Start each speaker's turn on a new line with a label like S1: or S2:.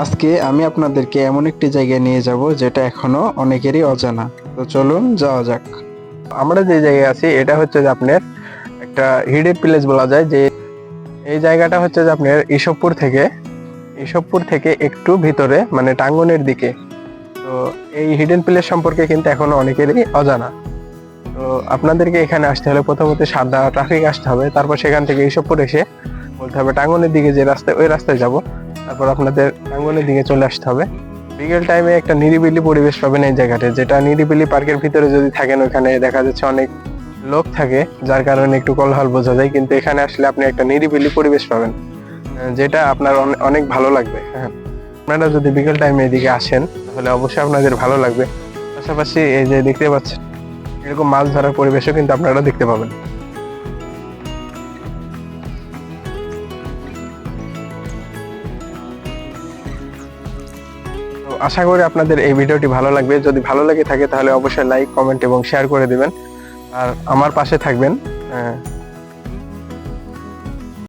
S1: আজকে আমি আপনাদেরকে এমন একটি জায়গায় নিয়ে যাব যেটা এখনো অনেকেরই অজানা। তো চলুন যাওয়া যাক। আমরা যে জায়গায় আছি এটা হচ্ছে যে আপনার একটা হিডেন প্লেস বলা যায়। যে এই জায়গাটা হচ্ছে যে আপনার ইসবপুর থেকে একটু ভিতরে, মানে টাঙ্গনের দিকে। তো এই হিডেন প্লেস সম্পর্কে কিন্তু এখনো অনেকেরই অজানা। তো আপনাদেরকে এখানে আসতে হলে প্রথমত সাদা ট্রাফিক আসতে হবে, তারপর সেখান থেকে ইসবপুর এসে বলতে হবে টাঙ্গনের দিকে যে রাস্তায়, ওই রাস্তায় যাব। তারপর আপনাদের টাঙ্গনের দিকে চলে আসতে হবে। বিকেল টাইমে একটা নিরিবিলি পরিবেশ পাবেন এই জায়গাতে, যেটা নিরিবিলি পার্কের ভিতরে যদি থাকেন ওখানে দেখা যাচ্ছে অনেক লোক থাকে, যার কারণে একটু কোলাহল বোঝা যায়। কিন্তু এখানে আসলে আপনি একটা নিরিবিলি পরিবেশ পাবেন, যেটা আপনার অনেক ভালো লাগবে। হ্যাঁ, আপনারা যদি বিকেল টাইমে এদিকে আসেন তাহলে অবশ্যই আপনাদের ভালো লাগবে। পাশাপাশি এই যে দেখতে পাচ্ছেন এরকম মাছ ধরার পরিবেশও কিন্তু আপনারা দেখতে পাবেন। তো আশা করি আপনাদের এই ভিডিওটি ভালো লাগবে। যদি ভালো লেগে থাকে তাহলে অবশ্যই লাইক, কমেন্ট এবং শেয়ার করে দিবেন। আর আমার পাশে থাকবেন।